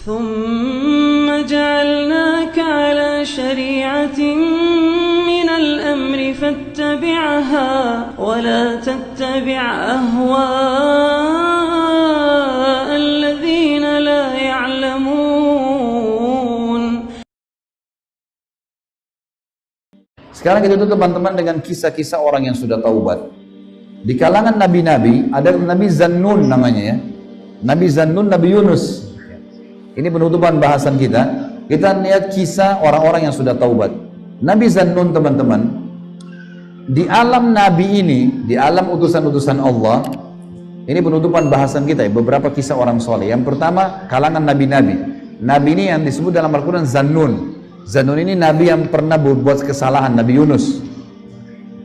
ثم جعلناك على شريعة من الأمر فاتبعها ولا تتبع أهواء الذين لا يعلمون. Sekarang kita tutup teman-teman dengan kisah-kisah orang yang sudah taubat. Di kalangan nabi-nabi ada Nabi Zannun namanya ya. Nabi Zannun, Nabi Yunus. Ini penutupan bahasan kita. Kita lihat kisah orang-orang yang sudah taubat. Nabi Zannun teman-teman, di alam nabi ini, di alam utusan-utusan Allah, ini penutupan bahasan kita ya, beberapa kisah orang soleh. Yang pertama, kalangan nabi-nabi. Nabi ini yang disebut dalam Al-Quran Zannun. Zannun ini nabi yang pernah berbuat kesalahan, Nabi Yunus.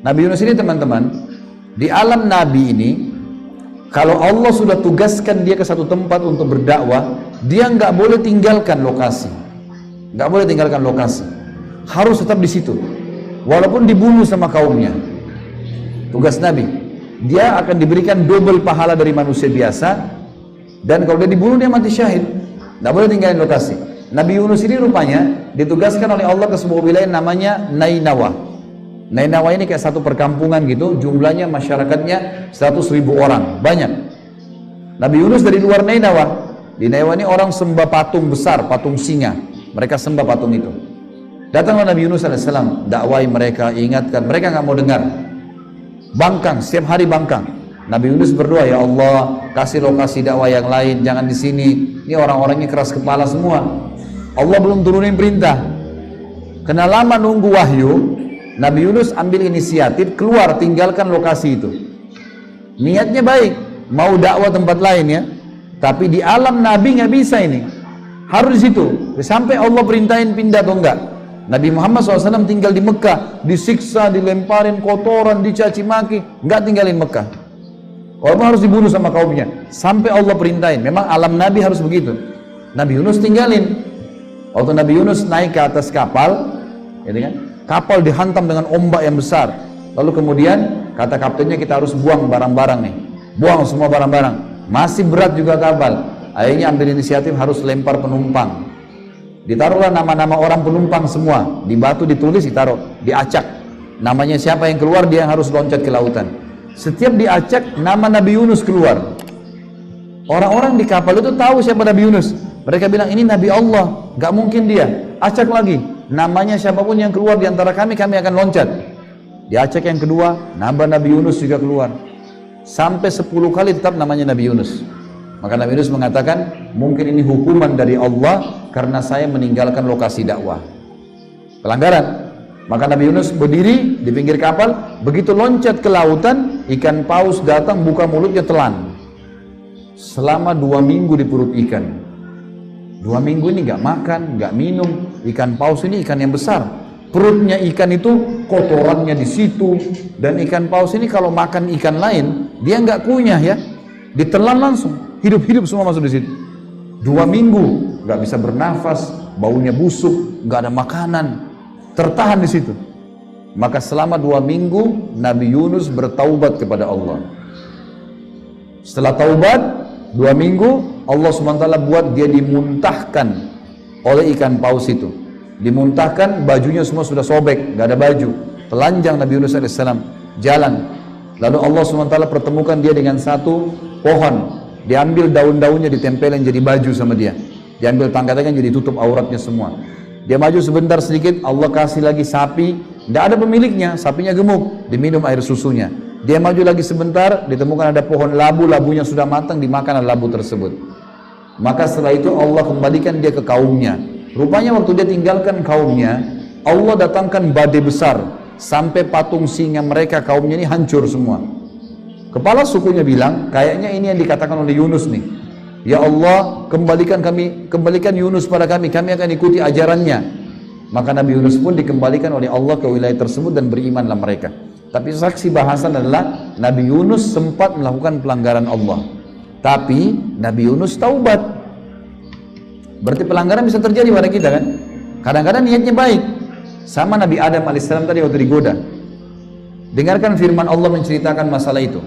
Nabi Yunus ini teman-teman, di alam nabi ini, kalau Allah sudah tugaskan dia ke satu tempat untuk berdakwah, dia nggak boleh tinggalkan lokasi, nggak boleh tinggalkan lokasi, harus tetap di situ, walaupun dibunuh sama kaumnya. Tugas Nabi, dia akan diberikan double pahala dari manusia biasa, dan kalau dia dibunuh dia mati syahid, nggak boleh tinggalin lokasi. Nabi Yunus ini rupanya ditugaskan oleh Allah ke sebuah wilayah namanya Nainawa. Nainawa ini kayak satu perkampungan gitu, jumlahnya masyarakatnya 100.000 orang, banyak. Nabi Yunus dari luar Nainawa. Di Nainawa ini orang sembah patung besar, patung singa. Mereka sembah patung itu. Datanglah Nabi Yunus AS, dakwai mereka, ingatkan, mereka nggak mau dengar. Bangkang, setiap hari bangkang. Nabi Yunus berdoa, ya Allah, kasih lokasi dakwah yang lain, jangan di sini. Ini orang-orangnya keras kepala semua. Allah belum turunin perintah. Kena lama nunggu wahyu, Nabi Yunus ambil inisiatif keluar, tinggalkan lokasi itu. Niatnya baik, mau dakwah tempat lain ya, tapi di alam Nabi nggak bisa ini. Harus di situ. Sampai Allah perintahin pindah atau enggak. Nabi Muhammad SAW tinggal di Mekah, disiksa, dilemparin kotoran, dicaci maki, nggak tinggalin Mekah. Walaupun harus dibunuh sama kaumnya, sampai Allah perintahin. Memang alam Nabi harus begitu. Nabi Yunus tinggalin. Waktu Nabi Yunus naik ke atas kapal, ya kan? Kapal dihantam dengan ombak yang besar. Lalu kemudian kata kaptennya, kita harus buang barang-barang nih. Buang semua barang-barang. Masih berat juga kapal. Akhirnya ambil inisiatif harus lempar penumpang. Ditaruhlah nama-nama orang penumpang semua. Di batu ditulis, ditaruh, diacak. Namanya siapa yang keluar, dia yang harus loncat ke lautan. Setiap diacak, nama Nabi Yunus keluar. Orang-orang di kapal itu tahu siapa Nabi Yunus. Mereka bilang, ini Nabi Allah, gak mungkin dia. Acak lagi. Namanya siapapun yang keluar di antara kami akan loncat. Diacak yang kedua, nama Nabi Yunus juga keluar. Sampai 10 kali tetap namanya Nabi Yunus. Maka Nabi Yunus mengatakan, mungkin ini hukuman dari Allah karena saya meninggalkan lokasi dakwah. Pelanggaran. Maka Nabi Yunus berdiri di pinggir kapal, begitu loncat ke lautan, ikan paus datang buka mulutnya telan. Selama 2 minggu di perut ikan. 2 minggu ini nggak makan, nggak minum. Ikan paus ini ikan yang besar. Perutnya ikan itu kotorannya di situ. Dan ikan paus ini kalau makan ikan lain, dia nggak kunyah ya. Ditelan langsung, hidup-hidup semua masuk di situ. 2 minggu nggak bisa bernafas, baunya busuk, nggak ada makanan, tertahan di situ. Maka selama 2 minggu Nabi Yunus bertaubat kepada Allah. Setelah taubat 2 minggu, Allah SWT buat dia dimuntahkan oleh ikan paus itu. Dimuntahkan, bajunya semua sudah sobek, gak ada baju. Telanjang Nabi Yunus AS jalan. Lalu Allah SWT pertemukan dia dengan satu pohon. Diambil daun-daunnya, ditempelin jadi baju sama dia. Diambil tangkatnya jadi tutup auratnya semua. Dia maju sebentar sedikit, Allah kasih lagi sapi. Tidak ada pemiliknya, sapinya gemuk. Diminum air susunya. Dia maju lagi sebentar, ditemukan ada pohon labu, labunya sudah matang, dimakan labu tersebut. Maka setelah itu Allah kembalikan dia ke kaumnya. Rupanya waktu dia tinggalkan kaumnya, Allah datangkan badai besar, sampai patung singa mereka, kaumnya ini hancur semua. Kepala sukunya bilang, kayaknya ini yang dikatakan oleh Yunus nih. Ya Allah, kembalikan Yunus pada kami akan ikuti ajarannya. Maka Nabi Yunus pun dikembalikan oleh Allah ke wilayah tersebut dan berimanlah mereka. Tapi saksi bahasan adalah Nabi Yunus sempat melakukan pelanggaran Allah. Tapi Nabi Yunus taubat. Berarti pelanggaran bisa terjadi pada kita kan? Kadang-kadang niatnya baik. Sama Nabi Adam alaihissalam tadi waktu digoda. Dengarkan firman Allah menceritakan masalah itu.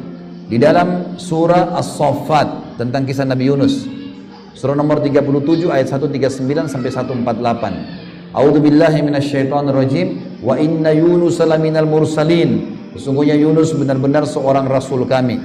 Di dalam surah As-Saffat tentang kisah Nabi Yunus. Surah nomor 37 ayat 139 sampai 148. A'udzubillahi minasyaitonirrajim. Wa inna Yunus laminal mursalin. Sesungguhnya Yunus benar-benar seorang rasul kami.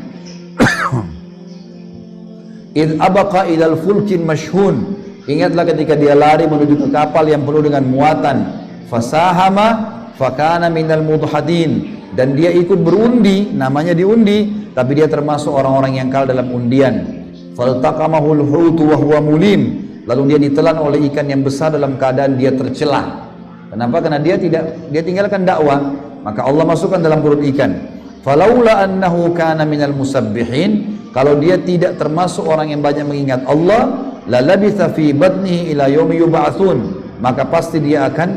Id abaqa ilal fulkin mashhun. Ingatlah ketika dia lari menuju ke kapal yang penuh dengan muatan. Fasahama fakana minal mudhadin. Dan dia ikut berundi, namanya diundi, tapi dia termasuk orang-orang yang kalah dalam undian. Faltaqamahul hutu wa huwa mulim. Lalu dia ditelan oleh ikan yang besar dalam keadaan dia tercelah. Kenapa? Karena dia tinggalkan dakwah, maka Allah masukkan dalam perut ikan. Falaula annahu kana minal musabbihin. Kalau dia tidak termasuk orang yang banyak mengingat Allah, la labitha fi batnihi ila yaumi yub'atsun. Maka pasti dia akan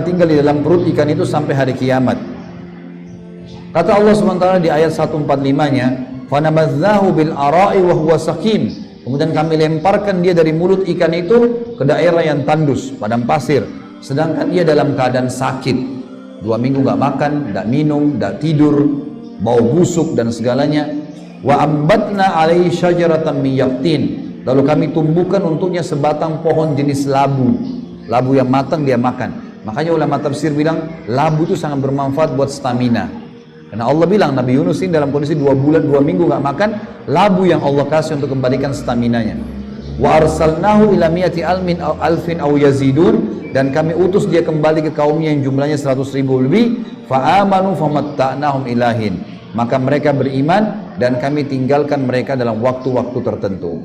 tinggal di dalam perut ikan itu sampai hari kiamat. Kata Allah SWT di ayat 145-nya, "Fanabadzahu bil ara'i wa huwa saqim." Kemudian kami lemparkan dia dari mulut ikan itu ke daerah yang tandus, padang pasir, sedangkan dia dalam keadaan sakit. 2 minggu nggak makan, nggak minum, nggak tidur, bau busuk dan segalanya. Wa ambatna alaihi syajaratan min yaqtin. Lalu kami tumbuhkan untuknya sebatang pohon jenis labu. Labu yang matang dia makan. Makanya ulama tafsir bilang labu itu sangat bermanfaat buat stamina. Karena Allah bilang Nabi Yunus ini dalam kondisi 2 minggu nggak makan, labu yang Allah kasih untuk kembalikan staminanya. Wa arsalnahu ila mi'ati alfin aw yazidun. Dan kami utus dia kembali ke kaumnya yang jumlahnya 100.000 lebih. Fa amanu famatta'nahum ilahin. Maka mereka beriman dan kami tinggalkan mereka dalam waktu-waktu tertentu.